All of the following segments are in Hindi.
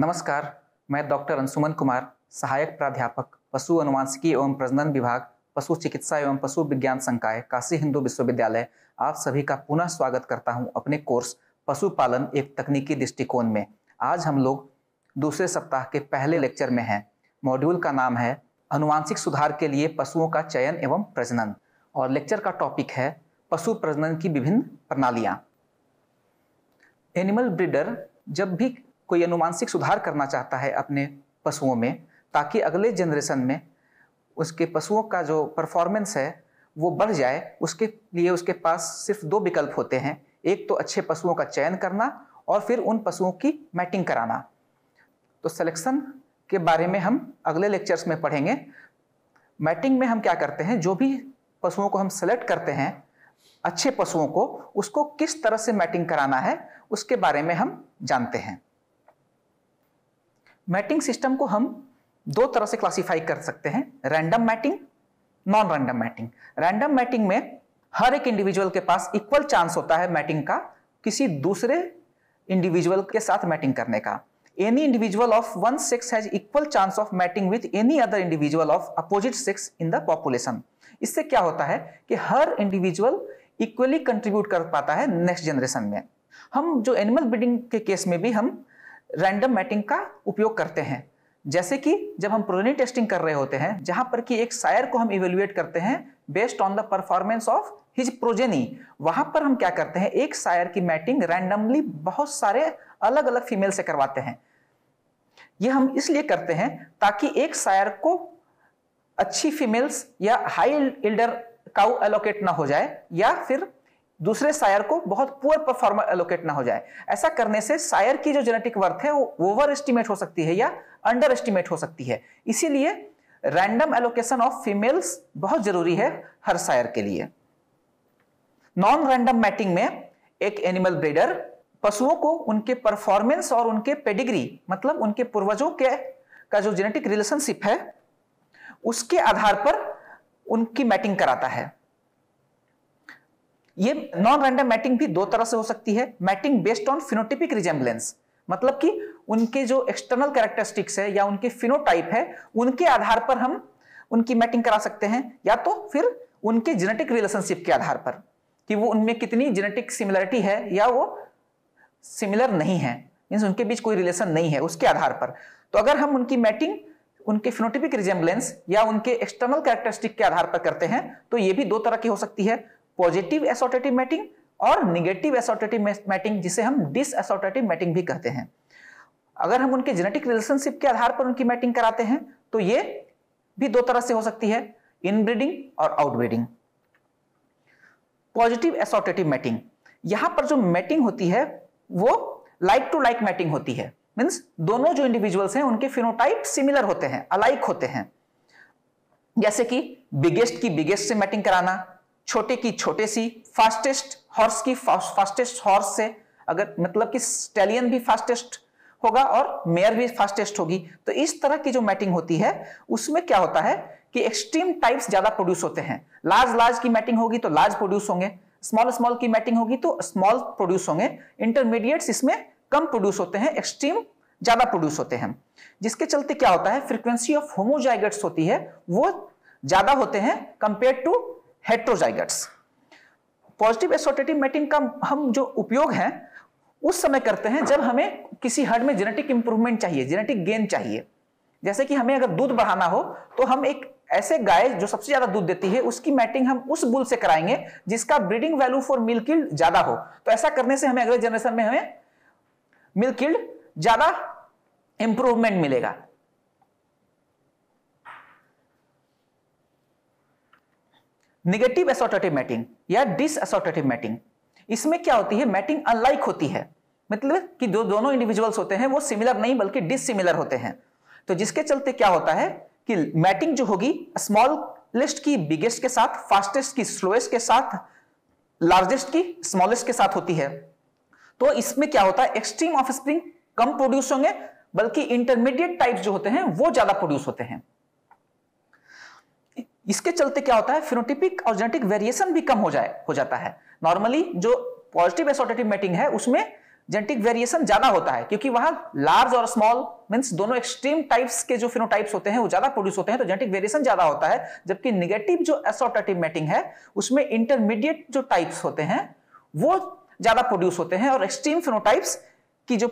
नमस्कार, मैं डॉक्टर अंशुमन कुमार, सहायक प्राध्यापक पशु अनुवांशिकी एवं प्रजनन विभाग, पशु चिकित्सा एवं पशु विज्ञान संकाय, काशी हिंदू विश्वविद्यालय आप सभी का पुनः स्वागत करता हूं अपने कोर्स पशुपालन एक तकनीकी दृष्टिकोण में। आज हम लोग दूसरे सप्ताह के पहले लेक्चर में हैं। मॉड्यूल का नाम है अनुवांशिक सुधार के लिए पशुओं का चयन एवं प्रजनन और लेक्चर का टॉपिक है पशु प्रजनन की विभिन्न प्रणालियां। एनिमल ब्रीडर जब भी कोई अनुवांशिक सुधार करना चाहता है अपने पशुओं में, ताकि अगले जनरेशन में उसके पशुओं का जो परफॉर्मेंस है वो बढ़ जाए, उसके लिए उसके पास सिर्फ दो विकल्प होते हैं। एक तो अच्छे पशुओं का चयन करना और फिर उन पशुओं की मैटिंग कराना। तो सिलेक्शन के बारे में हम अगले लेक्चर्स में पढ़ेंगे। मैटिंग में हम क्या करते हैं, जो भी पशुओं को हम सेलेक्ट करते हैं अच्छे पशुओं को, उसको किस तरह से मैटिंग कराना है उसके बारे में हम जानते हैं। मैटिंग सिस्टम को हम दो तरह से क्लासिफाई कर सकते हैं, random mating, non random mating. Random mating में हर एक इंडिविजुअल के पास इक्वल चांस होता है मैटिंग का किसी दूसरे इंडिविजुअल के साथ मैटिंग करने का। Any individual of one sex has equal chance of mating with any other individual of opposite sex in the population. इससे क्या होता है कि हर इंडिविजुअल इक्वली कंट्रीब्यूट कर पाता है नेक्स्ट जनरेशन में। हम जो एनिमल ब्रीडिंग के केस में भी हम रैंडम मैटिंग का उपयोग करते हैं, जैसे कि जब हम प्रोजेनी टेस्टिंग कर रहे होते हैं, जहां पर कि एक सायर को हम इवेल्युएट करते हैं based on the performance of his progeny. वहां पर हम क्या करते हैं, एक सायर की मैटिंग रैंडमली बहुत सारे अलग अलग फीमेल से करवाते हैं। यह हम इसलिए करते हैं ताकि एक सायर को अच्छी फीमेल्स या हाई इल्डर काउ एलोकेट ना हो जाए, या फिर दूसरे सायर को बहुत पुअर परफॉर्मर एलोकेट ना हो जाए। ऐसा करने से सायर की जो जेनेटिक वर्थ है वो ओवर एस्टिमेट हो सकती है या अंडर एस्टिमेट हो सकती है। इसीलिए रैंडम एलोकेशन ऑफ फीमेल्स बहुत जरूरी है हर सायर के लिए। नॉन रैंडम मैटिंग में एक एनिमल ब्रीडर पशुओं को उनके परफॉर्मेंस और उनके पेडिग्री, मतलब उनके पूर्वजों के का जो जेनेटिक रिलेशनशिप है उसके आधार पर उनकी मैटिंग कराता है। ये नॉन रैंडम मैटिंग भी दो तरह से हो सकती है। Mating based on phenotypic resemblance, मतलब कि उनके जो एक्सटर्नल कैरेक्टरिस्टिक्स है या उनके फिनोटाइप है उनके आधार पर हम उनकी मैटिंग करा सकते हैं, या तो फिर उनके जेनेटिक रिलेशनशिप के आधार पर कि वो उनमें कितनी जेनेटिक सिमिलरिटी है या वो सिमिलर नहीं है, मींस उनके बीच कोई रिलेशन नहीं है, उसके आधार पर। तो अगर हम उनकी मैटिंग उनके फिनोटाइपिक रिजेम्बलेंस या उनके एक्सटर्नल कैरेक्टरिस्टिक के आधार पर करते हैं तो ये भी दो तरह की हो सकती है, पॉजिटिव एसोर्टेटिव मैटिंग और नेगेटिव एसोर्टेटिव मैटिंग, जिसे हम डिसएसोर्टेटिव मैटिंग भी कहते हैं। अगर हम उनके जेनेटिक रिलेशनशिप के आधार पर उनकी मैटिंग कराते हैं तो ये भी दो तरह से हो सकती है, इनब्रीडिंग और आउटब्रीडिंग। पॉजिटिव एसोर्टेटिव मैटिंग, यहां पर जो मैटिंग होती है वो लाइक टू लाइक मैटिंग होती है, मींस दोनों जो इंडिविजुअल्स हैं उनके फिनोटाइप सिमिलर होते हैं, अलाइक होते हैं। जैसे कि बिगेस्ट की बिगेस्ट से मैटिंग कराना, छोटे की छोटे सी, फास्टेस्ट हॉर्स की फास्टेस्ट हॉर्स से, अगर मतलब कि स्टैलियन भी फास्टेस्ट होगा और मेयर भी फास्टेस्ट होगी। तो इस तरह की जो मैटिंग होती है उसमें क्या होता है कि एक्सट्रीम टाइप्स ज्यादा प्रोड्यूस होते हैं। लार्ज की मैटिंग होगी तो लार्ज प्रोड्यूस होंगे, स्मॉल की मैटिंग होगी तो स्मॉल प्रोड्यूस होंगे, इंटरमीडिएट्स इसमें कम प्रोड्यूस होते हैं, एक्सट्रीम ज्यादा प्रोड्यूस होते हैं। जिसके चलते क्या होता है, फ्रीक्वेंसी ऑफ होमोजाइगट्स होती है वो ज्यादा होते हैं कंपेयर टू हेट्रोजाइगट्स। पॉजिटिव एसोर्टेटिव मैटिंग का हम जो उपयोग है उस समय करते हैं जब हमें किसी हर्ड में जेनेटिक इंप्रूवमेंट चाहिए, जेनेटिक गेन चाहिए। जैसे कि हमें अगर दूध बढ़ाना हो तो हम एक ऐसे गाय जो सबसे ज्यादा दूध देती है उसकी मैटिंग हम उस बुल से कराएंगे जिसका breeding value for milk yield ज्यादा हो। तो ऐसा करने से हमें अगले जनरेशन में हमें मिल्क यील्ड ज्यादा इंप्रूवमेंट मिलेगा। नेगेटिव एसोर्टेटिव मैटिंग या डिसएसोर्टेटिव मैटिंग, इसमें क्या होती है, मैटिंग अनलाइक होती है, मतलब कि दोनों इंडिविजुअल्स होते हैं वो सिमिलर नहीं बल्कि डिससिमिलर होते हैं। तो जिसके चलते क्या होता है कि मैटिंग जो होगी स्मॉलेस्ट की बिगेस्ट के साथ, फास्टेस्ट की स्लोएस्ट के साथ, लार्जेस्ट की स्मॉलेस्ट के साथ होती है। तो इसमें क्या होता है, एक्सट्रीम ऑफस्प्रिंग कम प्रोड्यूस होंगे बल्कि इंटरमीडिएट टाइप्स जो होते हैं वो ज्यादा प्रोड्यूस होते हैं। इसके चलते क्या होता है, फिनोटाइपिक और जेनेटिक वेरिएशन भी कम हो जाता है। नॉर्मली जो पॉजिटिव एसोर्टेटिव मैटिंग है उसमें जेनेटिक वेरिएशन ज्यादा होता है, क्योंकि वहां लार्ज और स्मॉल मींस दोनों एक्सट्रीम टाइप्स के जो फिनोटाइप्स होते हैं वो ज्यादा प्रोड्यूस होते हैं, तो जेनेटिक वेरिएशन ज्यादा होता है। जबकि नेगेटिव जो एसोर्टेटिव मैटिंग है उसमें इंटरमीडिएट जो टाइप्स होते हैं वो ज्यादा प्रोड्यूस होते हैं और एक्सट्रीम फिनोटाइप्स की जो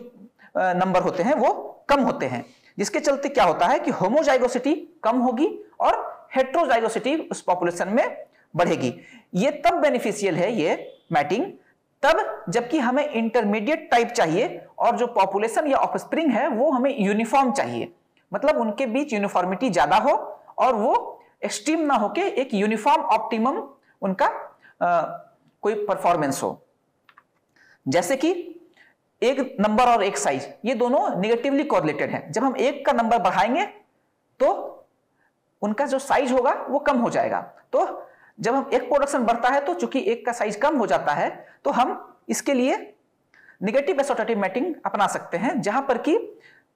नंबर होते हैं वो कम होते हैं, जिसके चलते क्या होता है कि होमोजाइगोसिटी कम होगी और हेट्रोजाइगोसिटी उस पॉपुलेशन में बढ़ेगी। ये तब बेनिफिशियल है ये मैटिंग तब जबकि हमें इंटरमीडिएट टाइप चाहिए और जो पॉपुलेशन या ऑफस्प्रिंग है वो हमें यूनिफॉर्म चाहिए, मतलब उनके बीच यूनिफॉर्मिटी ज्यादा हो और वो एक्सट्रीम ना होके एक यूनिफॉर्म ऑप्टिमम उनका कोई परफॉर्मेंस हो। जैसे कि एक नंबर और एक साइज ये दोनों निगेटिवली कोरिलेटेड है। जब हम एक का नंबर बढ़ाएंगे तो उनका जो साइज होगा वो कम हो जाएगा। तो जब हम एक प्रोडक्शन बढ़ता है तो चूंकि एक का साइज कम हो जाता है तो हम इसके लिए निगेटिव एसोसिएटिव मैटिंग अपना सकते हैं, जहां पर कि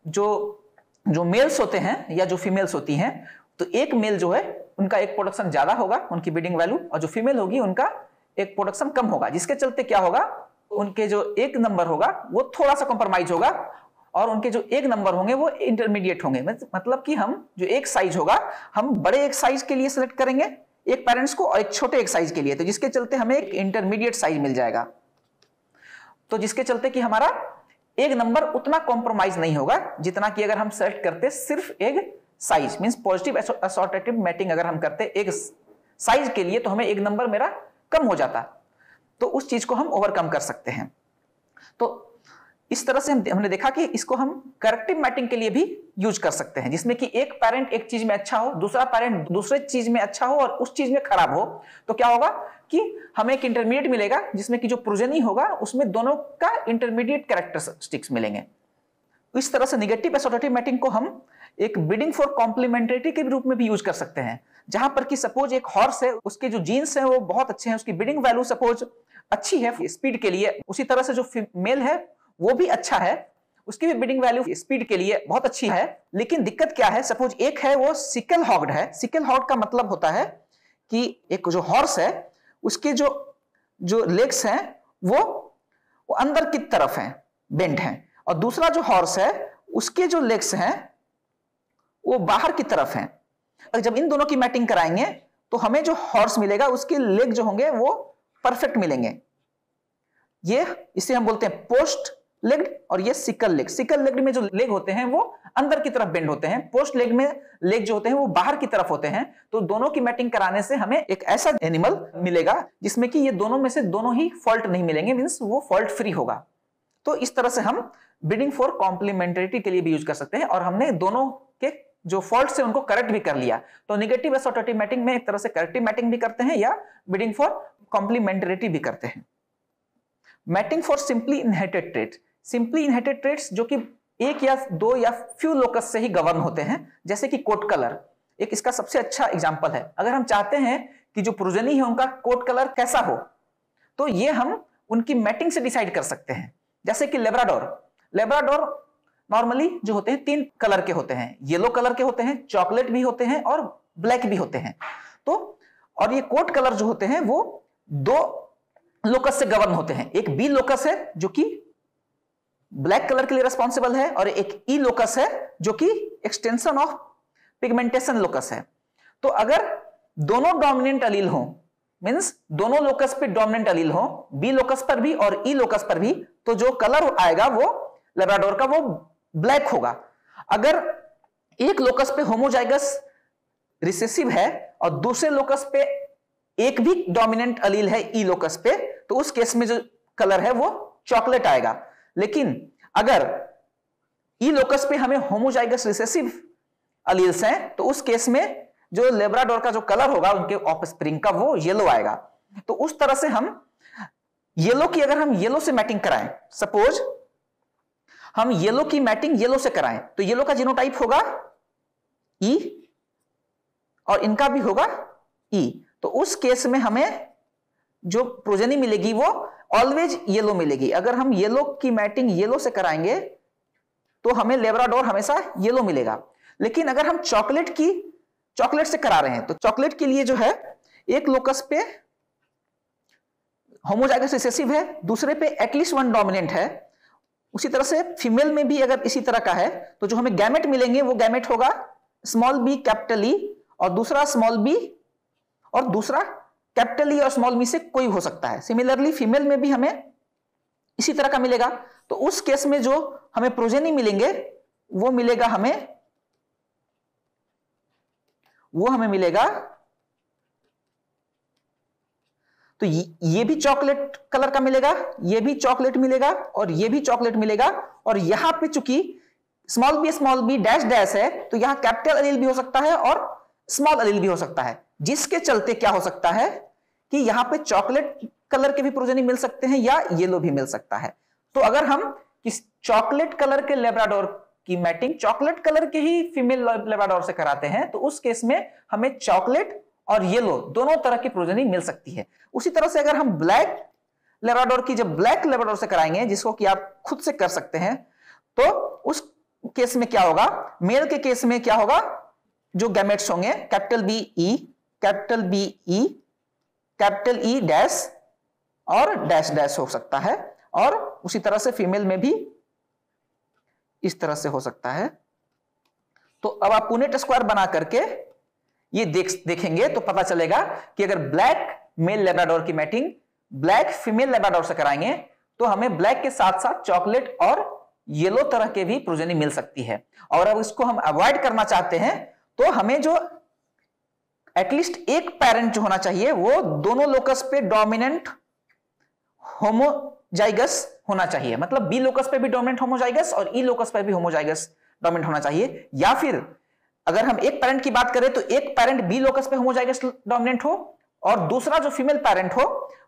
जो मेल्स होते हैं या जो फीमेल्स होती हैं तो एक मेल जो है उनका एक प्रोडक्शन ज्यादा होगा उनकी ब्रीडिंग वैल्यू, और जो फीमेल होगी उनका एक प्रोडक्शन कम होगा, जिसके चलते क्या होगा उनके जो एक नंबर होगा वो थोड़ा सा कॉम्प्रोमाइज होगा और उनके जो एक नंबर होंगे वो इंटरमीडिएट होंगे। मतलब कि हम जो एक साइज होगा हम बड़े एक साइज के लिए सिलेक्ट करेंगे एक पेरेंट्स को और एक छोटे एक साइज के लिए, तो जिसके चलते हमें एक इंटरमीडिएट साइज मिल जाएगा। तो जिसके चलते कि हमारा एक नंबर उतना कॉम्प्रोमाइज नहीं होगा जितना कि अगर हम सेलेक्ट करते सिर्फ एक size means positive associative mating अगर हम करते एक साइज के लिए तो हमें एक नंबर मेरा कम हो जाता, तो उस चीज को हम ओवरकम कर सकते हैं। तो इस तरह से हमने देखा कि इसको हम करेक्टिव मैटिंग के लिए भी यूज कर सकते हैं, जिसमें कि एक पेरेंट एक चीज में अच्छा हो, दूसरा पेरेंट दूसरे चीज में अच्छा हो और उस चीज में खराब हो, तो क्या होगा कि हमें एक इंटरमीडिएट मिलेगा जिसमें कि जो प्रोजेनी होगा उसमें दोनों का इंटरमीडिएट कैरेक्टरिस्टिक्स मिलेंगे। इस तरह से नेगेटिव एसोसिएटिव मैटिंग को हम एक ब्रीडिंग फॉर कॉम्प्लीमेंटरिटी के रूप में भी यूज कर सकते हैं, जहां पर कि सपोज एक हॉर्स है उसके जो जीन्स हैं वो बहुत अच्छे हैं, उसकी ब्रीडिंग वैल्यू सपोज अच्छी है स्पीड के लिए, उसी तरह से जो फीमेल है वो भी अच्छा है उसकी भी ब्रीडिंग वैल्यू स्पीड के लिए बहुत अच्छी है। लेकिन दिक्कत क्या है, सपोज एक है वो सिकल हॉग्ड है। सिकल हॉग्ड का मतलब होता है कि एक जो हॉर्स है उसके जो लेग्स हैं वो अंदर की तरफ हैं बेंड हैं, और दूसरा जो हॉर्स है उसके जो लेग्स हैं वो बाहर की तरफ हैं। और जब इन दोनों की मैटिंग कराएंगे तो हमें जो हॉर्स मिलेगा उसके लेग जो होंगे वो परफेक्ट मिलेंगे। ये इसे हम बोलते हैं पोस्ट लेग्ड और ये सिकल लेग। सिकल लेग में जो लेग होते हैं वो अंदर की तरफ बेंड होते हैं, पोस्ट लेग में लेग जो होते हैं वो बाहर की तरफ होते हैं। तो दोनों की मैटिंग कराने से हमें एक ऐसा एनिमल मिलेगा जिसमें कि ये दोनों में से दोनों ही फॉल्ट नहीं मिलेंगे, मींस वो फॉल्ट फ्री होगा। तो इस तरह से हम ब्रीडिंग फॉर कॉम्प्लीमेंटरिटी के लिए भी यूज कर सकते हैं और हमने दोनों के जो फॉल्ट से उनको करेक्ट भी कर लिया। तो नेगेटिव एसोसिएटिव मैटिंग में एक तरह से करेक्टिव मैटिंग भी करते हैं या ब्रीडिंग फॉर कॉम्प्लीमेंटरिटी भी करते हैं। Mating for simply inherited trait, simply inherited traits जो कि एक या दो या फ्यू लोकस से ही गवर्न होते हैं, जैसे कि कोट कलर एक इसका सबसे अच्छा एग्जांपल है। अगर हम चाहते हैं कि जो प्रोजेनी है उनका कोट कलर कैसा हो तो ये हम उनकी मैटिंग से डिसाइड कर सकते हैं। जैसे कि लेब्राडोर नॉर्मली जो होते हैं 3 कलर के होते हैं, येलो कलर के होते हैं, चॉकलेट भी होते हैं और ब्लैक भी होते हैं। तो और ये कोट कलर जो होते हैं वो 2 लोकस से गवर्न होते हैं। एक बी लोकस है जो कि ब्लैक कलर के लिए रिस्पॉन्सिबल है और एक ई लोकस है जो कि एक्सटेंशन ऑफ पिगमेंटेशन लोकस है। तो अगर दोनों डोमिनेंट अलील हो मींस दोनों लोकस पे डोमिनेंट अलील हो, बी लोकस पर भी और ई लोकस पर भी, तो जो कलर आएगा वो लेब्राडोर का वो ब्लैक होगा। अगर एक लोकस पे होमोजाइगस रिसेसिव है और दूसरे लोकस पे एक भी डोमिनेंट अलील है ई लोकस पे, तो उस केस में जो कलर है वो चॉकलेट आएगा। लेकिन अगर ई लोकस पे हमें होमोजाइगस रिसेसिव अलील्स हैं तो उस केस में जो लेब्राडोर का जो कलर होगा उनके ऑफस्प्रिंग का वो येलो आएगा। तो उस तरह से हम येलो की अगर हम येलो से मैटिंग कराएं, सपोज हम येलो की मैटिंग येलो से कराएं तो येलो का जीनोटाइप होगा ई और इनका भी होगा ई। तो उस केस में हमें जो प्रोजेनी मिलेगी वो ऑलवेज येलो मिलेगी। अगर हम येलो की मैटिंग येलो से कराएंगे तो हमें लेब्राडोर हमेशा येलो मिलेगा। लेकिन अगर हम चॉकलेट से करा रहे हैं तो चॉकलेट के लिए जो है एक लोकस पे होमोजाइगस रिसेसिव है, दूसरे पे एटलीस्ट 1 डोमिनेंट है उसी तरह से फीमेल में भी अगर इसी तरह का है तो जो हमें गैमेट मिलेंगे वो गैमेट होगा स्मॉल बी कैपिटल ई, और दूसरा स्मॉल बी, और दूसरा कैपिटल ई और स्मॉल बी से कोई हो सकता है। सिमिलरली फीमेल में भी हमें इसी तरह का मिलेगा। तो उस केस में जो हमें प्रोजेनी मिलेंगे वो हमें मिलेगा तो ये भी चॉकलेट कलर का मिलेगा, ये भी चॉकलेट मिलेगा, और ये भी चॉकलेट मिलेगा। और यहां पे चूंकि स्मॉल बी डैश डैश है तो यहां कैपिटल एलील भी हो सकता है और स्मॉल एलील भी हो सकता है, जिसके चलते क्या हो सकता है कि यहां पे चॉकलेट कलर के भी प्रोजेनी मिल सकते हैं या येलो भी मिल सकता है। तो अगर हम किस चॉकलेट कलर के लेब्राडोर की मैटिंग चॉकलेट कलर के ही फीमेल लेब्राडोर से कराते हैं तो उस केस में हमें चॉकलेट और येलो दोनों तरह की प्रोजेनी मिल सकती है। उसी तरह से अगर हम ब्लैक लेब्राडोर की जब ब्लैक लेब्राडोर से कराएंगे, जिसको कि आप खुद से कर सकते हैं, तो उस केस में क्या होगा, मेल के केस में क्या होगा, जो गैमेट्स होंगे capital B E, capital B E, capital E dash और डैश डैश हो सकता है। और उसी तरह से फीमेल में भी इस तरह से हो सकता है। तो अब आप पुनेट स्क्वायर बना करके ये देखेंगे तो पता चलेगा कि अगर ब्लैक मेल लेब्राडोर की मैटिंग ब्लैक फीमेल लेब्राडोर से कराएंगे तो हमें ब्लैक के साथ साथ चॉकलेट और येलो तरह के भी प्रोजेनी मिल सकती है। और अब इसको हम अवॉइड करना चाहते हैं तो हमें जो एटलीस्ट एक पेरेंट जो होना चाहिए वो दोनों लोकस पे डोमिनेंट होमोजाइगस होना चाहिए, मतलब बी लोकस पे भी डोमिनेंट होमोजाइगस और ई लोकस पे भी होमोजाइगस डोमिनेंट होना चाहिए। या फिर अगर हम एक पेरेंट की बात करें तो एक पेरेंट बी लोकस पे होमोजाइगस डोमिनेंट हो और दूसरा जो फीमेल पेरेंट हो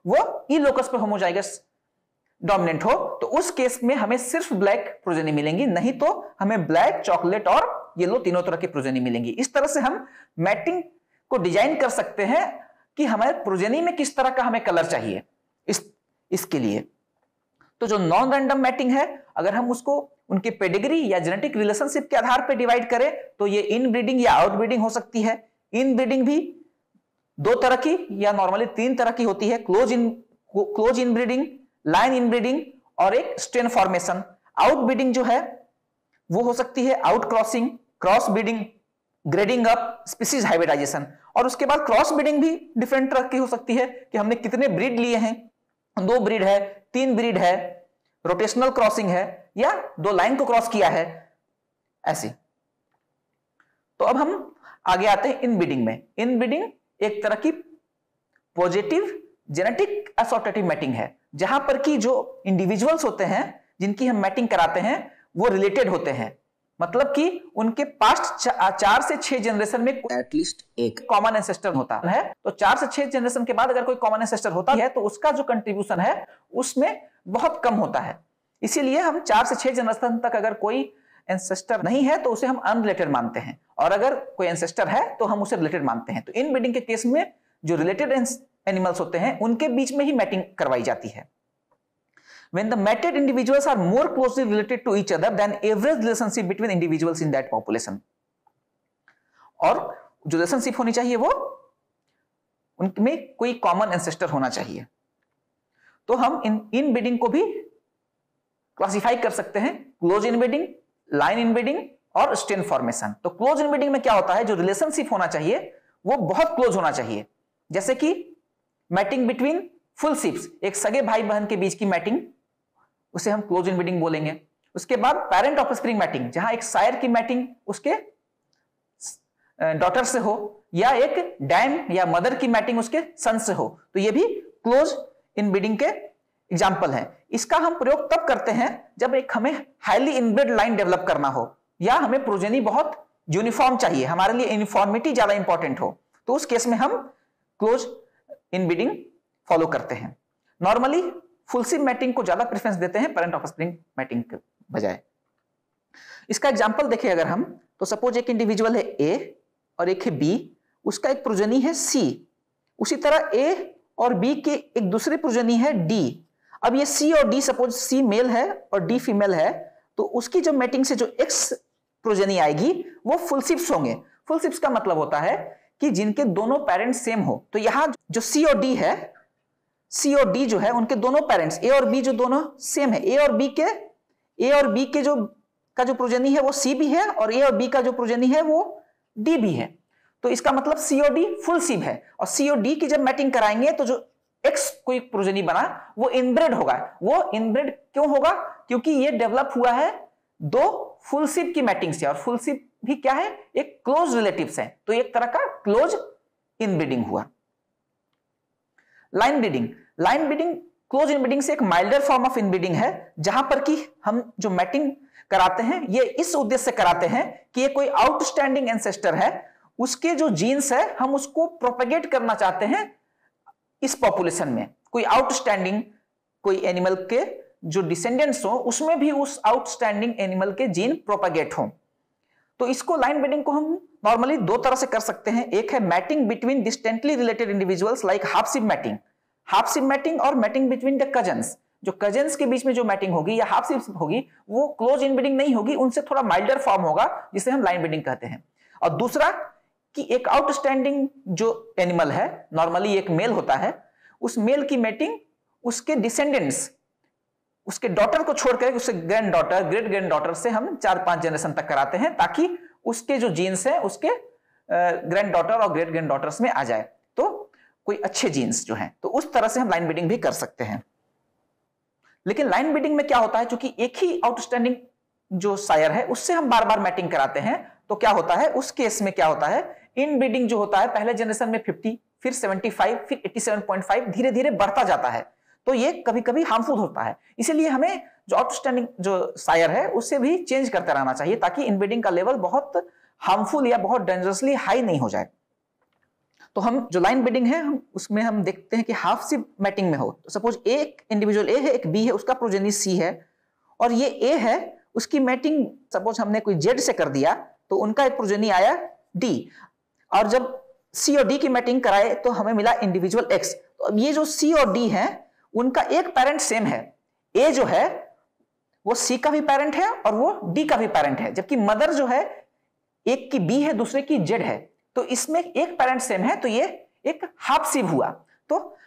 वो ई लोकस पे होमोजाइगस डोमिनेंट हो, तो उस केस में हमें सिर्फ ब्लैक प्रोजेनी मिलेंगी, नहीं तो हमें ब्लैक, चॉकलेट और येलो तीनों तरह की प्रोजेनी मिलेंगी। इस तरह से हम मैटिंग को डिजाइन कर सकते हैं कि हमारे प्रोजेनी में किस तरह का हमें कलर चाहिए इसके लिए। तो जो नॉन रैंडम मैटिंग है, अगर हम उसको उनके पेडिग्री या जेनेटिक रिलेशनशिप के आधार पर डिवाइड करें तो ये इनब्रीडिंग या आउटब्रीडिंग हो सकती है। इनब्रीडिंग भी दो तरह की या नॉर्मली तीन तरह की होती है, क्लोज इनब्रीडिंग, लाइन इनब्रीडिंग और एक स्ट्रेन फॉर्मेशन। आउटब्रीडिंग जो है वो हो सकती है outcrossing, cross breeding, grading up, species hybridization. और उसके बाद क्रॉस ब्रीडिंग भी डिफरेंट तरह की हो सकती है कि हमने कितने ब्रीड लिए हैं, 2 ब्रीड है, 3 ब्रीड है, रोटेशनल क्रॉसिंग है या 2 लाइन को क्रॉस किया है, ऐसी। तो अब हम आगे आते हैं इनब्रीडिंग में। इनब्रीडिंग एक तरह की पॉजिटिव जेनेटिक एसोसिएटिव मैटिंग है, जहां पर कि जो इंडिविजुअल्स होते हैं जिनकी हम मैटिंग कराते हैं वो रिलेटेड होते हैं, मतलब कि उनके पास्ट 4 से 6 जनरेशन में एटलीस्ट एक कॉमन एंसेस्टर होता है। तो 4 से 6 जनरेशन के बाद अगर कोई कॉमन एंसेस्टर होता है तो उसका जो कंट्रीब्यूशन है उसमें बहुत कम होता है। इसीलिए हम 4 से 6 जनरेशन तक अगर कोई एंसेस्टर नहीं है तो उसे हम अनरिलेटेड मानते हैं, और अगर कोई एंसेस्टर है तो हम उसे रिलेटेड मानते हैं। तो इनब्रीडिंग के केस में जो रिलेटेड एनिमल्स होते हैं उनके बीच में ही मैटिंग करवाई जाती है। When the mated individuals are more closely related to each other than average relationship between individuals in that population, और जो रिलेशनशिप होनी चाहिए वो उनमें कोई कॉमन एंसेस्टर होना चाहिए। तो हम इनब्रीडिंग को भी क्लासिफाई कर सकते हैं क्लोज इनब्रीडिंग, लाइन इनब्रीडिंग और स्ट्रेन फॉर्मेशन। तो क्लोज इनब्रीडिंग में क्या होता है, जो रिलेशनशिप होना चाहिए वो बहुत क्लोज होना चाहिए, जैसे कि मैटिंग बिटवीन फुल शिप्स, एक सगे भाई बहन के बीच की मैटिंग, उसे हम क्लोज इनब्रीडिंग बोलेंगे। उसके बाद पेरेंट ऑफस्प्रिंग मैटिंग, जहां एक सायर की मैटिंग उसके डॉटर से हो या एक डैम या मदर की मैटिंग उसके सन से हो, तो ये भी क्लोज इनब्रीडिंग के एग्जाम्पल है। इसका हम प्रयोग तब करते हैं जब एक हमें हाईली इनब्रेड लाइन डेवलप करना हो या हमें प्रोजेनी बहुत यूनिफॉर्म चाहिए, हमारे लिए यूनिफॉर्मिटी ज्यादा इंपॉर्टेंट हो, तो उस केस में हम क्लोज इनब्रीडिंग फॉलो करते हैं। नॉर्मली फुल शिप मैटिंग को ज्यादा प्रेफरेंस देते हैं पेरेंट ऑफस्प्रिंग मैटिंग के बजाय। इसका एग्जांपल देखें अगर हम, तो सपोज एक इंडिविजुअल है ए और एक है बी, उसका एक प्रोजेनी है सी। उसी तरह ए और बी के एक दूसरे प्रोजेनी है डी। अब ये सी और डी, सपोज सी मेल है और डी फीमेल है, तो उसकी जो मैटिंग से जो एक्स प्रोजेनी आएगी वो फुल शिप्स होंगे। फुल शिप्स का मतलब होता है कि जिनके दोनों पेरेंट्स सेम हो। तो यहां जो सी और डी है, सी और डी जो है उनके दोनों पेरेंट्स ए और बी जो दोनों सेम है, ए और बी के ए और बी के जो प्रोजेनी है वो सी भी है और ए और बी का जो प्रोजेनी है वो डी भी है। तो इसका मतलब सी और डी फुल सिव है, और सी और डी की जब मैटिंग कराएंगे तो जो एक्स कोई प्रोजेनी बना वो इनब्रेड होगा। वो इनब्रेड क्यों होगा? क्योंकि ये डेवलप हुआ है दो फुल सिव की मैटिंग से, और फुल सिव भी क्या है? एक क्लोज रिलेटिव्स है, तो एक तरह का क्लोज इनब्रीडिंग हुआ। Line breeding, line breeding close inbreeding से एक माइल्डर फॉर्म ऑफ इनब्रीडिंग है, जहां पर कि हम जो मैटिंग कराते हैं ये इस उद्देश्य से कराते हैं कि ये कोई आउटस्टैंडिंग एंसेस्टर है, उसके जो जीन्स है हम उसको प्रोपेगेट करना चाहते हैं इस पॉपुलेशन में। कोई आउटस्टैंडिंग कोई एनिमल के जो डिसेंडेंट्स हो उसमें भी उस आउटस्टैंडिंग एनिमल के जीन प्रोपेगेट हो। तो इसको लाइन ब्रीडिंग को हम नॉर्मली दो तरह से कर सकते हैं। एक है mating between distantly related individuals like half sib mating, half sib mating, और मैटिंग बिटवीन द कजन्स, जो कजन्स के बीच में जो मैटिंग होगी या हाफ सिब होगी वो क्लोज इनब्रीडिंग नहीं होगी, उनसे थोड़ा माइल्डर फॉर्म होगा जिसे हम लाइन ब्रीडिंग कहते हैं। और दूसरा कि एक आउटस्टैंडिंग जो एनिमल है, नॉर्मली एक मेल होता है, उस मेल की मैटिंग उसके डिसेंडेंट्स, उसके डॉटर को छोड़कर उसके grand daughter, great grand daughter से हम 4-5 जनरेशन तक कराते हैं, ताकि उसके जो जीन्स हैं उसके ग्रैंड डॉटर और ग्रेट ग्रैंड डॉटर्स में आ जाए, तो कोई अच्छे जीन्स जो हैं, तो उस तरह से हम लाइन ब्रीडिंग भी कर सकते हैं। लेकिन लाइन ब्रीडिंग में क्या होता है, क्योंकि एक ही आउटस्टैंडिंग जो सायर है उससे हम बार बार मैटिंग कराते हैं, तो क्या होता है उस केस में क्या होता है, इन ब्रीडिंग जो होता है पहले जनरेशन में 50, फिर 75, फिर 87.5 धीरे धीरे बढ़ता जाता है, तो ये कभी कभी हार्मफुल होता है। इसीलिए हमें जो आउटस्टैंडिंग जो सायर है उससे भी चेंज करते रहना चाहिए, ताकि इनब्रीडिंग का लेवल बहुत हार्मफुल या बहुत डेंजरसली हाई नहीं हो जाए। तो हम जो लाइन ब्रीडिंग है उसमें हम देखते हैं कि हाफ सिब मैटिंग में हो, तो सपोज एक इंडिविजुअल ए है, एक बी है, उसका प्रोजेनी सी है, और ये ए है, उसकी मैटिंग सपोज हमने कोई जेड से कर दिया तो उनका एक प्रोजेनी आया डी, और जब सी और डी की मैटिंग कराए तो हमें मिला इंडिविजुअल एक्स। तो अब ये जो सी और डी है उनका एक पेरेंट सेम है, ए जो है वो सी का भी पेरेंट है और वो डी का भी पेरेंट है, जबकि मदर जो है एक की बी है दूसरे की जेड है, तो इसमें एक पेरेंट सेम है, तो ये एक हाफ सिब हुआ। तो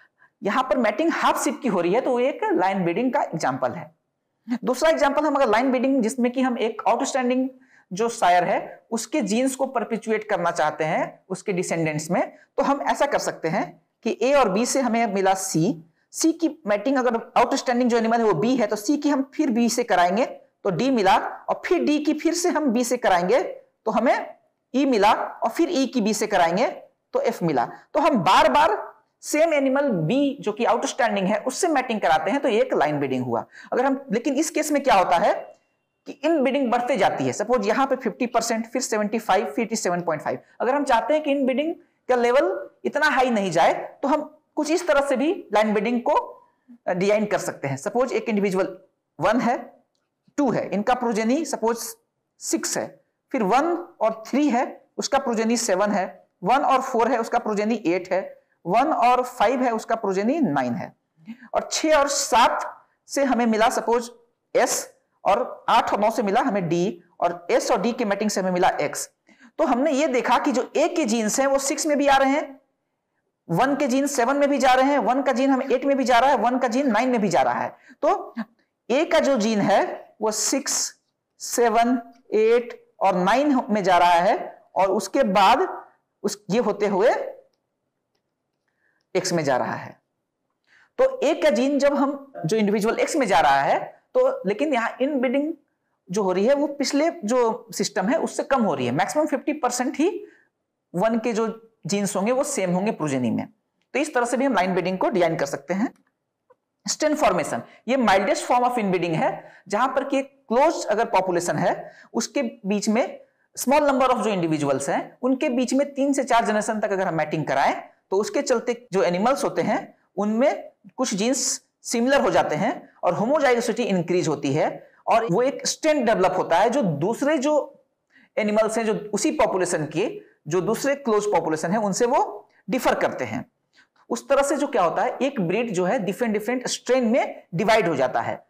यहां पर मैटिंग हाफ सिब की हो रही है, तो वो एक लाइन ब्रीडिंग का एग्जांपल है। दूसरा एग्जांपल हम अगर लाइन ब्रीडिंग जिसमें कि हम एक आउटस्टैंडिंग जो सायर है उसके जीन्स को परपेचुएट करना चाहते हैं उसके डिसेंडेंट्स में, तो हम ऐसा कर सकते हैं कि ए और बी से हमें मिला सी, सी की मैटिंग अगर आउटस्टैंडिंग जो एनिमल है वो बी है तो सी की हम फिर बी से कराएंगे तो डी मिला, और फिर डी की फिर से हम बी से कराएंगे तो हमें ई मिला, और फिर ई की बी से कराएंगे तो एफ मिला। तो हम बार बार सेम एनिमल बी जो कि आउटस्टैंडिंग है उससे मैटिंग कराते हैं, तो ये एक लाइन ब्रीडिंग हुआ। अगर हम, लेकिन इस केस में क्या होता है कि इन ब्रीडिंग बढ़ते जाती है, सपोज यहां पे 50%, फिर 75, फिर 87.5। अगर हम चाहते हैं कि इन ब्रीडिंग का लेवल इतना हाई नहीं जाए तो हम कुछ इस तरह से भी लाइन ब्रीडिंग को डिजाइन कर सकते हैं। सपोज एक इंडिविजुअल 1 है, 2 है, इनका प्रोजेनी सपोज 6 है, फिर 1 और 3 है, उसका प्रोजेनी 7 है, 1 और 4 है, उसका प्रोजेनी 8 है, 1 और 5 है, उसका प्रोजेनी 9 है, और 6 और 7 से हमें मिला सपोज S, और 8 और 9 से मिला हमें D, और S और D के मैटिंग से हमें मिला X। तो हमने ये देखा कि जो A के जीन्स हैं वो 6 में भी आ रहे हैं, 1 के जीन 7 में भी जा रहे हैं, 1 का जीन हमें 8 में भी जा रहा है, 1 का जीन 9 में भी जा रहा है। तो A का जो जीन है वो 6, 7, 8 और 9 में जा रहा है, और उसके बाद ये होते हुए X में जा रहा है। तो A का जीन जब हम जो इंडिविजुअल X में जा रहा है, तो लेकिन यहां इन ब्रीडिंग जो हो रही है वो पिछले जो सिस्टम है उससे कम हो रही है, मैक्सिमम 50% ही 1 के जो जीन्स होंगे वो सेम होंगे प्रोजेनी में। तो इस तरह से भी हम लाइन ब्रीडिंग को डिजाइन कर सकते हैं। स्टेन फॉर्मेशन, ये माइल्डेस्ट फॉर्म ऑफ इनब्रीडिंग है, जहां पर कि क्लोज अगर पॉपुलेशन है उसके बीच में स्मॉल नंबर ऑफ जो इंडिविजुअल्स हैं उनके बीच में 3 से 4 जनरेशन तक अगर हम मैटिंग कराएं तो उसके चलते जो एनिमल्स होते हैं उनमें कुछ जीन्स सिमिलर हो जाते हैं और होमोजाइगोसिटी इंक्रीज होती है, और वो एक स्ट्रेन डेवलप होता है जो दूसरे जो एनिमल्स हैं जो उसी पॉपुलेशन के जो दूसरे क्लोज पॉपुलेशन है उनसे वो डिफर करते हैं। उस तरह से जो क्या होता है एक ब्रीड जो है डिफरेंट डिफरेंट स्ट्रेन में डिवाइड हो जाता है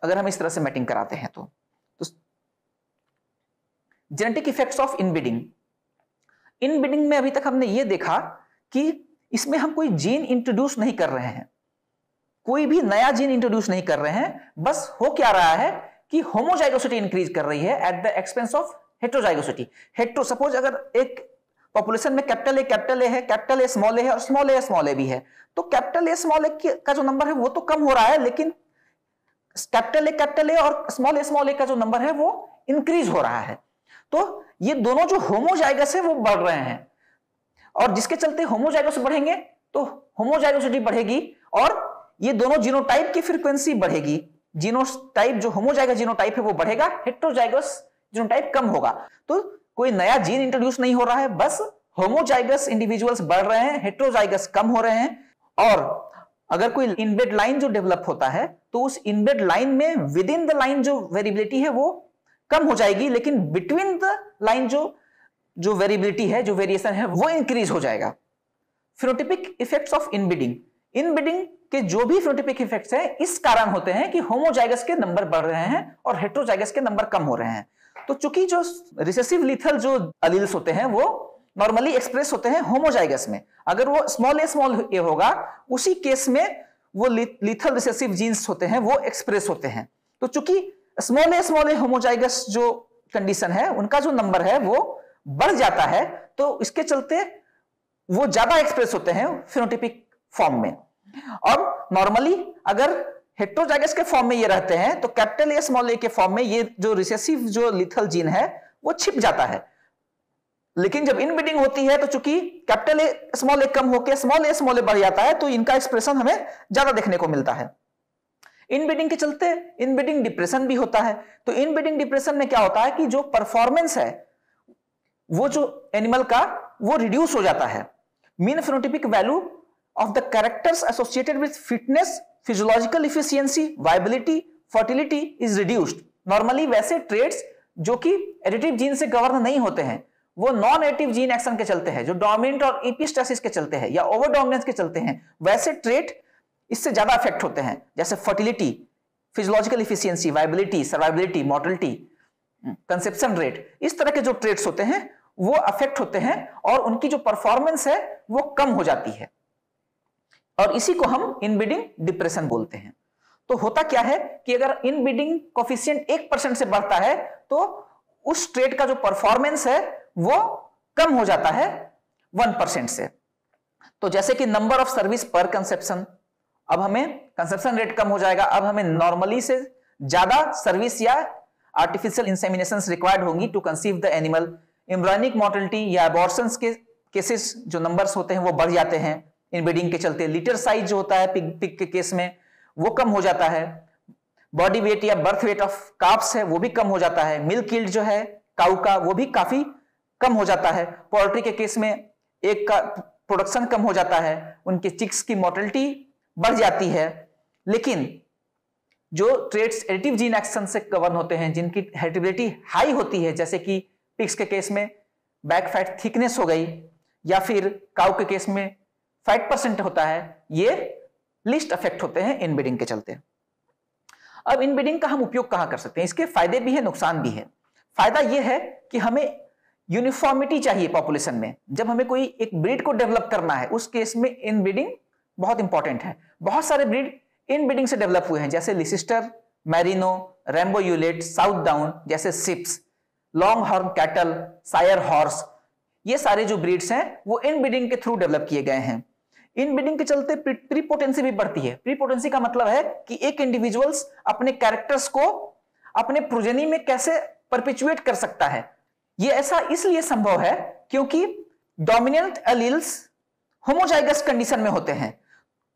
अगर हम इस तरह से मैटिंग कराते हैं। तो genetic effects of inbreeding, inbreeding में अभी तक हमने ये देखा कि इसमें हम कोई जीन इंट्रोड्यूस नहीं कर रहे हैं, कोई भी नया जीन इंट्रोड्यूस नहीं कर रहे हैं, बस हो क्या रहा है कि होमोजाइगोसिटी इंक्रीज कर रही है at the expense of heterozygosity. Suppose अगर एक पॉपुलेशन में कैपिटल ए है, कैपिटल ए है और स्मॉल ए भी है, तो कैपिटल ए का जो नंबर है वो तो कम हो रहा है, लेकिन कैपिटल ए और स्मॉल ए का जो नंबर है वो इंक्रीज हो रहा है। तो ये दोनों जो होमोजाइगस है वो बढ़ रहे हैं, और जिसके चलते होमोजाइगस बढ़ेंगे तो होमोजाइगोसिटी बढ़ेगी और ये दोनों जीनोटाइप की फ्रीक्वेंसी बढ़ेगी। जीनोटाइप जो होमोजाइगस जीनोटाइप है वो बढ़ेगा, हेट्रोजाइगस जीनोटाइप कम होगा। तो कोई नया जीन इंट्रोड्यूस नहीं हो रहा है, बस होमोजाइगस इंडिविजुअल्स बढ़ रहे हैं, हेट्रोजाइगस कम हो रहे हैं। और अगर कोई इनब्रेड लाइन जो डेवलप होता है तो उस इनब्रेड लाइन में विद इन द लाइन जो वेरिएबिलिटी है वो कम हो जाएगी, लेकिन बिटवीन द लाइन जो वेरिएबिलिटी है, जो वेरिएशन है, वो इंक्रीज हो जाएगा। Phenotypic effects of inbreeding. Inbreeding के जो भी फिनोटाइपिक इफेक्ट्स हैं इस कारण होते हैं कि होमोजाइगस के नंबर बढ़ रहे हैं और हेट्रोजाइगस के नंबर कम हो रहे हैं। तो चूंकि जो रिसेसिव लीथल जो अलील्स होते हैं वो नॉर्मली एक्सप्रेस होते हैं होमोजाइगस में, अगर वो स्मॉल ए होगा उसी केस में वो लीथल रिसेसिव जीन्स होते हैं वो एक्सप्रेस होते हैं। तो चूंकि स्मॉल ए होमोजाइगस जो कंडीशन है उनका जो नंबर है वो बढ़ जाता है, तो इसके चलते वो ज्यादा एक्सप्रेस होते हैं फिनोटाइपिक फॉर्म में। और नॉर्मली अगर हेट्रोजाइगस के फॉर्म में ये रहते हैं तो कैपिटल ए स्मॉल ए के फॉर्म में ये जो रिसेसिव जो लीथल जीन है वो छिप जाता है। लेकिन जब इनब्रीडिंग होती है तो चूंकि कैपिटल ए स्मॉल कम होकर स्मॉल ए बढ़ जाता है, तो इनका एक्सप्रेशन हमें ज्यादा देखने को मिलता है। इनब्रीडिंग के चलते इनब्रीडिंग डिप्रेशन भी होता है। तो इनब्रीडिंग डिप्रेशन में क्या होता है कि जो परफॉर्मेंस है वो जो एनिमल का वो रिड्यूस हो जाता है। Mean phenotypic value of the characters associated with fitness, physiological efficiency, viability, fertility is reduced. Normally वैसे ट्रेड्स जो कि एडिटिव जीन से गवर्न नहीं होते हैं वो नॉन एडिटिव जीन एक्शन के चलते हैं, जो डोमिनेंट और एपिस्टासिस के चलते हैं या ओवर डोमिनेंस के चलते हैं, वैसे ट्रेट इससे ज्यादा अफेक्ट होते हैं। जैसे fertility, physiological efficiency, viability, survivability, mortality, conception rate, इस तरह के जो ट्रेट्स होते हैं वो अफेक्ट होते हैं और उनकी जो परफॉर्मेंस है वो कम हो जाती है, और इसी को हम इनब्रीडिंग डिप्रेशन बोलते हैं। तो होता क्या है कि अगर इनब्रीडिंग कोफिशिएंट 1% से बढ़ता है तो उस ट्रेट का जो परफॉर्मेंस है वो कम हो जाता है 1% से। तो जैसे कि नंबर ऑफ सर्विस पर कंसेप्शन, अब हमें कंसेप्शन रेट कम हो जाएगा, अब हमें नॉर्मली से ज्यादा सर्विस या आर्टिफिशियल इंसेमिनेशंस रिक्वायर्ड होंगी to conceive the animal. Embryonic mortality या अबॉर्शंस के केसेस जो नंबर्स होते हैं वो बढ़ जाते हैं इनब्रीडिंग के चलते। लिटर साइज जो होता है पिग के केस में वो कम हो जाता है। बॉडी वेट या बर्थ वेट ऑफ काफ्स है वो भी कम हो जाता है। मिल्क यील्ड जो है काऊ का वो भी काफी कम हो जाता है। पोल्ट्री के केस में एक का प्रोडक्शन कम हो जाता है, उनके चिक्स की मोर्टेलिटी बढ़ जाती है। लेकिन जो ट्रेट्स एडिटिव जीन एक्शन से गवर्न होते हैं, जिनकी हेरिडिटी हाई होती है, जैसे कि पिग्स के केस में बैक फैट थिकनेस हो गई या फिर काऊ के केस में फैट % होता है, ये लिस्ट अफेक्ट होते हैं इनब्रीडिंग के चलते। अब इनब्रीडिंग का हम उपयोग कहां कर सकते हैं? इसके फायदे भी है, नुकसान भी है। फायदा यह है कि हमें यूनिफॉर्मिटी चाहिए पॉपुलेशन में। जब हमें कोई एक ब्रीड को डेवलप करना है उस केस में इनब्रीडिंग बहुत इंपॉर्टेंट है। बहुत सारे ब्रीड इनब्रीडिंग से डेवलप हुए हैं, जैसे Leicester, Merino, Rambouillet, Southdown जैसे sheeps, longhorn cattle, shire horse, ये सारे जो ब्रीड्स हैं वो इनब्रीडिंग के थ्रू डेवलप किए गए हैं। इनब्रीडिंग के चलते प्रीपोटेंसी भी बढ़ती है। प्रीपोटेंसी का मतलब है कि एक इंडिविजुअल्स अपने कैरेक्टर्स को अपने प्रोजेनी में कैसे परपेचुएट कर सकता है। यह ऐसा इसलिए संभव है क्योंकि डोमिनेंट एलील्स होमोजाइगस कंडीशन में होते हैं,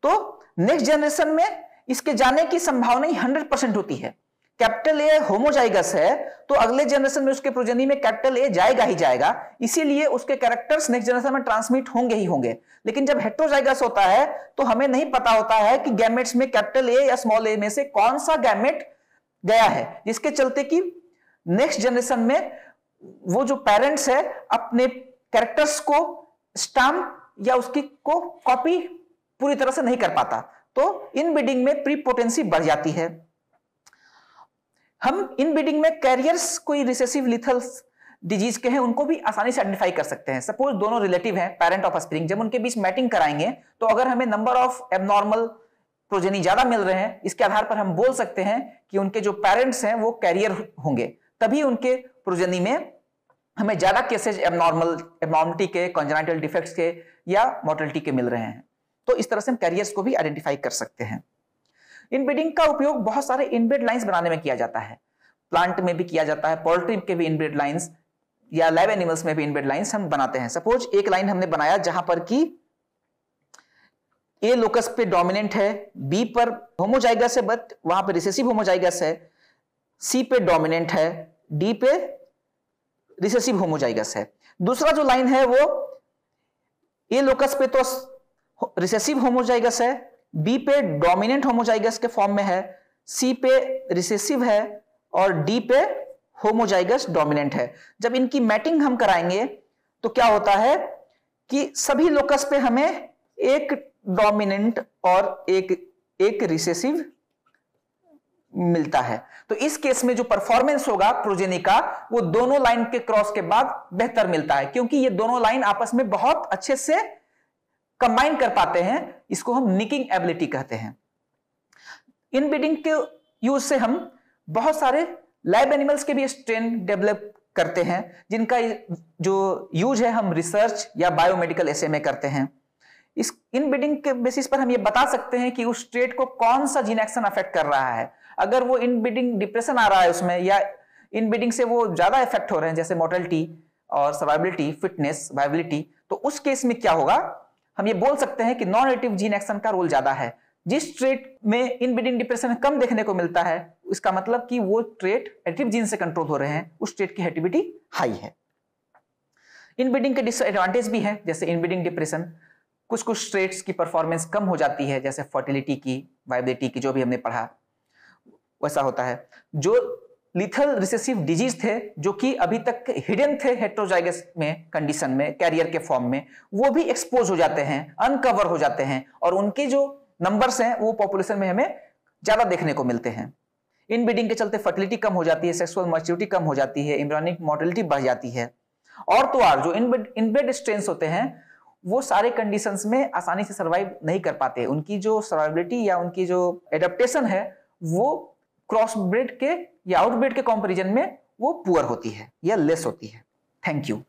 तो नेक्स्ट जनरेशन में इसके जाने की संभावना 100% होती है। कैपिटल ए होमोजाइगस है तो अगले जनरेशन में उसके प्रोजेनी में कैपिटल ए जाएगा ही जाएगा, इसीलिए उसके कैरेक्टर्स नेक्स्ट जनरेशन में ट्रांसमिट होंगे ही होंगे। लेकिन जब हेट्रोजाइगस होता है तो हमें नहीं पता होता है कि गैमेट्स में कैपिटल ए या स्मॉल ए में से कौन सा गैमेट गया है, जिसके चलते कि नेक्स्ट जनरेशन में वो जो पेरेंट्स है अपने कैरेक्टर्स को स्टैम्प या उसकी को कॉपी पूरी तरह से नहीं कर पाता, तो इनब्रीडिंग में प्रीपोटेंसी बढ़ जाती है। हम इनब्रीडिंग में कैरियर्स कोई रिसेसिव लीथल डिजीज के हैं उनको भी आसानी से आइडेंटिफाई कर सकते हैं। सपोज दोनों रिलेटिव हैं, पेरेंट ऑफ स्प्रिंग, जब उनके बीच मैटिंग कराएंगे तो अगर हमें नंबर ऑफ एबनॉर्मल प्रोजेनी ज्यादा मिल रहे हैं, इसके आधार पर हम बोल सकते हैं कि उनके जो पेरेंट्स हैं वो कैरियर होंगे, तभी उनके प्रोजेनी में हमें ज्यादा केसेज एबनॉर्मलिटी के, कॉन्जेनिटल डिफेक्ट्स के या मोर्टेलिटी के मिल रहे हैं। तो इस तरह से हम कैरियर्स को भी आइडेंटिफाई कर सकते हैं। इनब्रीडिंग का उपयोग बहुत सारे इनब्रेड लाइंस बनाने में किया जाता है, प्लांट में भी किया जाता है, पोल्ट्री के भी इनब्रेड लाइंस या लैब एनिमल्स में भी इनब्रेड लाइंस हम बनाते हैं। सपोज एक लाइन हमने बनाया जहां पर कि ए लोकस पे डोमिनेंट है, बी पर होमोजाइगस है बट वहां पे रिसेसिव होमोजाइगस है, सी पे डोमिनेंट है, डी पे रिसेसिव होमोजाइगस है। दूसरा जो लाइन है वो ए लोकस पे तो रिसेसिव होमोजाइगस है, बी पे डोमिनेंट होमोजाइगस के फॉर्म में है, सी पे रिसेसिव है और डी पे होमोजाइगस डोमिनेंट है। जब इनकी मैटिंग हम कराएंगे तो क्या होता है कि सभी लोकस पे हमें एक डोमिनेंट और एक रिसेसिव मिलता है। तो इस केस में जो परफॉर्मेंस होगा प्रोजेनी का वो दोनों लाइन के क्रॉस के बाद बेहतर मिलता है, क्योंकि ये दोनों लाइन आपस में बहुत अच्छे से कंबाइन कर पाते हैं। इसको हम निकिंग एबिलिटी कहते हैं। इनब्रीडिंग के यूज से हम बहुत सारे लैब एनिमल्स के भी स्ट्रेन डेवलप करते हैं, जिनका जो यूज है हम रिसर्च या बायोमेडिकल एसे में करते हैं। इस इनब्रीडिंग के बेसिस पर हम ये बता सकते हैं कि उस ट्रेट को कौन सा जीन एक्शन अफेक्ट कर रहा है। अगर वो इनब्रीडिंग डिप्रेशन आ रहा है उसमें, या इनब्रीडिंग से वो ज्यादा इफेक्ट हो रहे हैं जैसे मोर्टेलिटी और सर्वाइवबिलिटी, फिटनेस, वायबिलिटी, तो उस केस में क्या होगा, हम ये बोल सकते हैं कि नॉन एडिटिव जीन एक्शन का रोल ज्यादा है। जिस ट्रेट में इनब्रीडिंग डिप्रेशन कम देखने को मिलता है, इसका मतलब कि वो ट्रेट एडिटिव जीन से कंट्रोल हो रहे हैं, उस ट्रेट की एक्टिविटी हाई है। इनब्रीडिंग के डिसएडवांटेज भी है, जैसे इनब्रीडिंग डिप्रेशन कुछ कुछ ट्रेट्स की परफॉर्मेंस कम हो जाती है, जैसे फर्टिलिटी की, वायबिलिटी की, जो भी हमने पढ़ा वैसा होता है। जो लिथल रिसेसिव डिजीज थे जो कि अभी तक हिडन थे हेटेरोजाइगस में कंडीशन में, कैरियर के फॉर्म में, वो भी एक्सपोज हो जाते हैं, अनकवर हो जाते हैं, और उनके जो नंबर्स हैं वो पॉपुलेशन में हमें ज्यादा देखने को मिलते हैं। इनब्रीडिंग के चलते फर्टिलिटी कम हो जाती है, सेक्सुअल मैच्योरिटी कम हो जाती है, एम्ब्रियोनिक मोर्टेलिटी बढ़ जाती है। और तो और जो इनब्रेड स्ट्रेन्स होते हैं वो सारे कंडीशंस में आसानी से सर्वाइव नहीं कर पाते। उनकी जो सर्वाइबिलिटी या उनकी जो एडेप्टेशन है वो क्रॉस ब्रेड के या आउटब्रेड के कंपैरिजन में वो पुअर होती है या लेस होती है। Thank you.